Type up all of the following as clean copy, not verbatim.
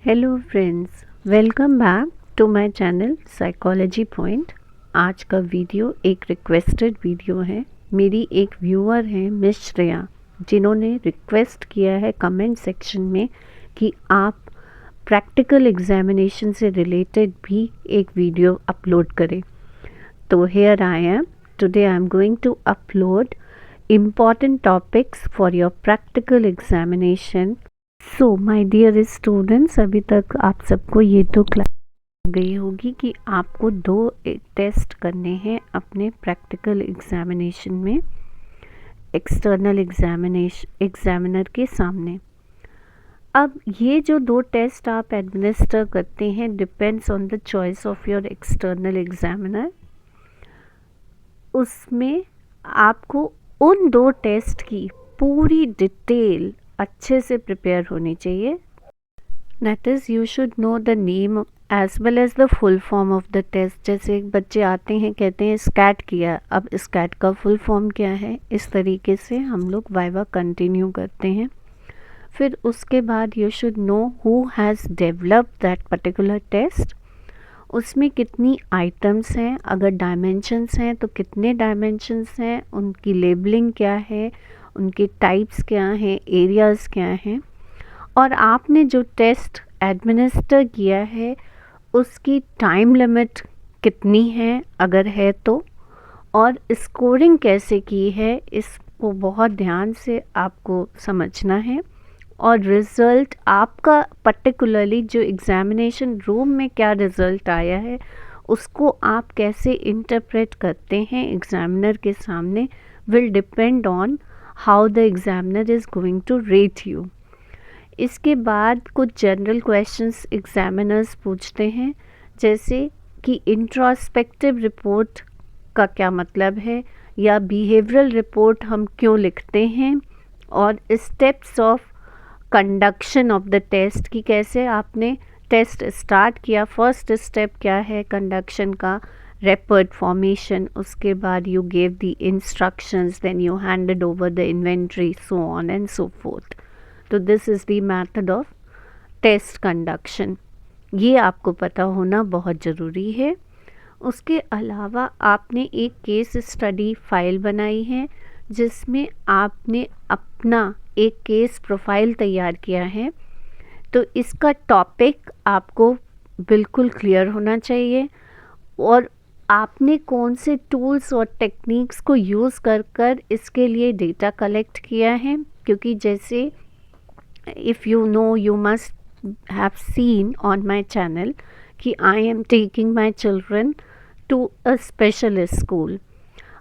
Hello friends, welcome back to my channel psychology point. आज का video एक requested video है। मेरी एक व्यूअर हैं मिस श्रेया, जिन्होंने रिक्वेस्ट किया है कमेंट सेक्शन में कि आप प्रैक्टिकल एग्जामिनेशन से रिलेटेड भी एक वीडियो अपलोड करें। तो here I am, today I am going to upload important topics for your practical examination. So my dear students, अभी तक आप सबको ये तो क्लास हो गई होगी कि आपको दो टेस्ट करने हैं अपने प्रैक्टिकल एग्जामिनेशन में एक्सटर्नल एग्जामिनर के सामने। अब ये जो दो टेस्ट आप एडमिनिस्टर करते हैं depends on the choice of your external examiner. उसमें आपको उन दो टेस्ट की पूरी डिटेल अच्छे से प्रिपेयर होनी चाहिए। That is you should know the name as well as the full form of the test. जैसे बच्चे आते हैं कहते हैं स्कैट किया, अब स्कैट का फुल फॉर्म क्या है, इस तरीके से हम लोग वाइवा कंटिन्यू करते हैं। फिर उसके बाद you should know who has developed that particular test, उसमें कितनी आइटम्स हैं, अगर डायमेंशंस हैं तो कितने डायमेंशंस हैं, उनकी लेबलिंग क्या है, उनके टाइप्स क्या हैं, एरियाज़ क्या हैं, और आपने जो टेस्ट एडमिनिस्टर किया है उसकी टाइम लिमिट कितनी है अगर है तो, और स्कोरिंग कैसे की है, इसको बहुत ध्यान से आपको समझना है। और रिज़ल्ट आपका पर्टिकुलरली जो एग्ज़ामिनेशन रूम में क्या रिज़ल्ट आया है उसको आप कैसे इंटरप्रेट करते हैं एग्ज़ामिनर के सामने will depend on how the examiner is going to rate you. इसके बाद कुछ जनरल क्वेश्चंस एग्ज़ामिनर्स पूछते हैं, जैसे कि इंट्रोस्पेक्टिव रिपोर्ट का क्या मतलब है, या बिहेवियरल रिपोर्ट हम क्यों लिखते हैं, और steps of conduction of the test की कैसे आपने टेस्ट स्टार्ट किया, फर्स्ट स्टेप क्या है कंडक्शन का, रेपर्ड फॉर्मेशन, उसके बाद you gave the instructions, then you handed over the inventory, so on and so forth. तो this is the method of test conduction, ये आपको पता होना बहुत ज़रूरी है। उसके अलावा आपने एक केस स्टडी फाइल बनाई है जिसमें आपने अपना एक केस प्रोफाइल तैयार किया है, तो इसका टॉपिक आपको बिल्कुल क्लियर होना चाहिए, और आपने कौन से टूल्स और टेक्निक्स को यूज़ कर कर इसके लिए डेटा कलेक्ट किया है। क्योंकि जैसे if you know, you must have seen on my channel कि I am taking my children to a special school.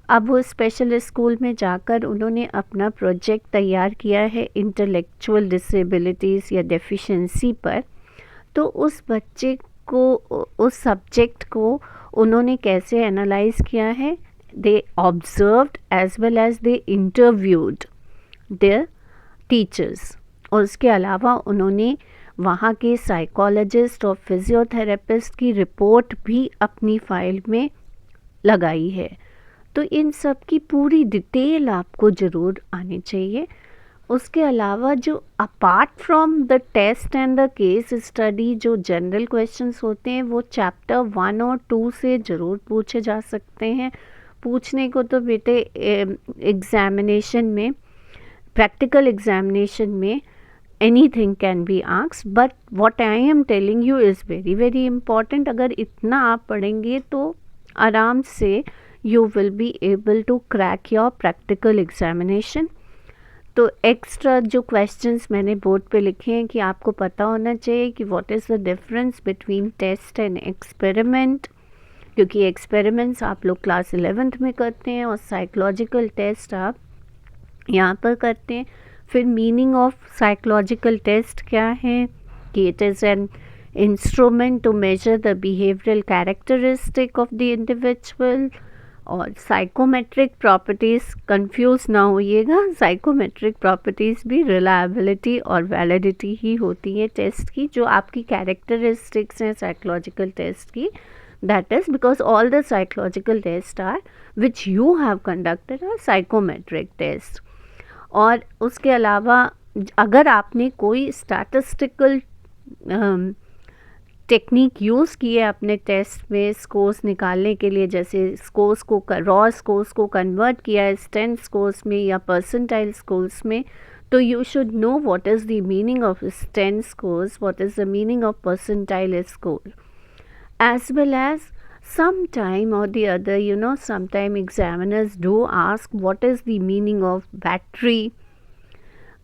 अब वो स्पेशल स्कूल में जाकर उन्होंने अपना प्रोजेक्ट तैयार किया है इंटेलेक्चुअल डिसेबिलिटीज़ या डेफिशिएंसी पर। तो उस बच्चे को, उस सब्जेक्ट को उन्होंने कैसे एनालाइज किया है, they observed as well as they interviewed their teachers, और उसके अलावा उन्होंने वहाँ के साइकोलॉजिस्ट और फिजियोथेरेपिस्ट की रिपोर्ट भी अपनी फाइल में लगाई है। तो इन सब की पूरी डिटेल आपको ज़रूर आनी चाहिए। उसके अलावा जो apart from the test and the case study जो जनरल क्वेश्चंस होते हैं वो चैप्टर 1 और 2 से ज़रूर पूछे जा सकते हैं। पूछने को तो बेटे एग्ज़ामिनेशन में, प्रैक्टिकल एग्ज़ामिनेशन में anything can be asked, but what I am telling you is very very important. अगर इतना आप पढ़ेंगे तो आराम से you will be able to crack your practical examination। तो एक्स्ट्रा जो क्वेश्चंस मैंने बोर्ड पे लिखे हैं कि आपको पता होना चाहिए कि what is the difference between test and experiment, क्योंकि एक्सपेरिमेंट्स आप लोग क्लास 11th में करते हैं और साइकोलॉजिकल टेस्ट आप यहाँ पर करते हैं। फिर मीनिंग ऑफ साइकोलॉजिकल टेस्ट क्या है, कि it is an instrument to measure the behavioural characteristic of the individual. और साइकोमेट्रिक प्रॉपर्टीज़, कंफ्यूज ना होइएगा, साइकोमेट्रिक प्रॉपर्टीज़ भी रिलायबिलिटी और वैलिडिटी ही होती है टेस्ट की, जो आपकी कैरेक्टरिस्टिक्स हैं साइकोलॉजिकल टेस्ट की। That is because all the psychological test are which you have conducted are psychometric test. और उसके अलावा अगर आपने कोई स्टैटिस्टिकल टेक्निक यूज़ की है अपने टेस्ट में स्कोर्स निकालने के लिए, जैसे स्कोर्स को रॉ स्कोर्स को कन्वर्ट किया है स्टेंट स्कोर्स में या परसेंटाइल स्कोर्स में, तो you should know what is the meaning of sten scores, what is the meaning of percentile score, as well as sometime or the other, sometime examiners do ask what is the meaning of battery,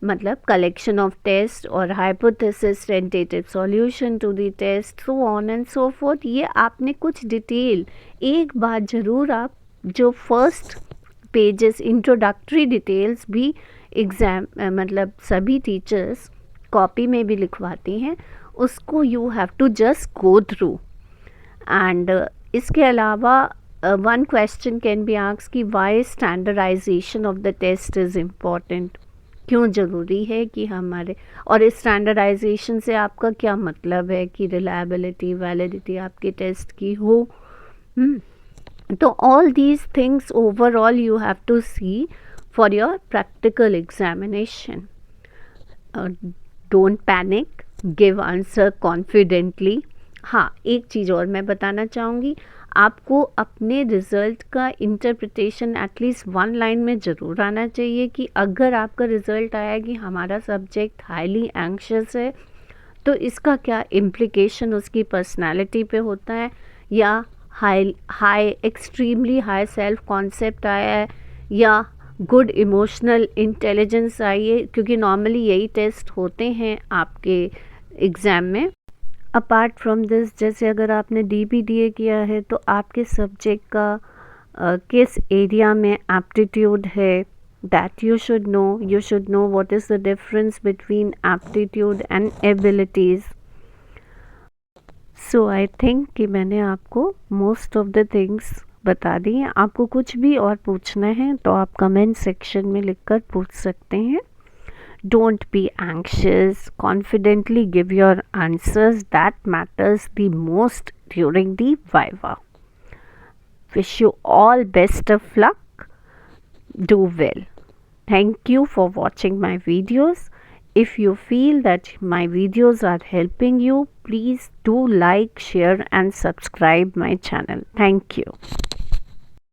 मतलब collection of test और hypothesis, tentative solution to the test, so on and so forth. ये आपने कुछ detail एक बार ज़रूर आप जो फर्स्ट पेजेस इंट्रोडक्टरी डिटेल्स भी एग्ज़ाम मतलब सभी टीचर्स कॉपी में भी लिखवाती हैं, उसको you have to just go through. And इसके अलावा one question can be asked कि why standardization of the test is important, क्यों ज़रूरी है कि हमारे, और इस स्टैंडर्डाइजेशन से आपका क्या मतलब है कि रिलायबिलिटी वैलिडिटी आपके टेस्ट की हो। तो all these things overall you have to see for your practical examination. Don't panic, give answer confidently. हाँ, एक चीज़ और मैं बताना चाहूँगी, आपको अपने रिज़ल्ट का इंटरप्रिटेशन एटलीस्ट वन लाइन में ज़रूर आना चाहिए कि अगर आपका रिज़ल्ट आया कि हमारा सब्जेक्ट हाईली एंग्शियस है, तो इसका क्या इम्प्लिकेशन उसकी पर्सनालिटी पे होता है, या high extremely high self concept आया है, या गुड इमोशनल इंटेलिजेंस आई है, क्योंकि नॉर्मली यही टेस्ट होते हैं आपके एग्ज़ाम में। अपार्ट फ्रॉम दिस, जैसे अगर आपने DPDA किया है तो आपके सब्जेक्ट का किस एरिया में एप्टीट्यूड है, that you should know what is the difference between aptitude and abilities. So I think कि मैंने आपको मोस्ट ऑफ द थिंग्स बता दी हैं। आपको कुछ भी और पूछना है तो आप कमेंट सेक्शन में लिखकर पूछ सकते हैं। Don't be anxious. Confidently give your answers. That matters the most during the Viva. Wish you all best of luck. Do well. Thank you for watching my videos. If you feel that my videos are helping you, please do like, share and subscribe my channel. Thank you.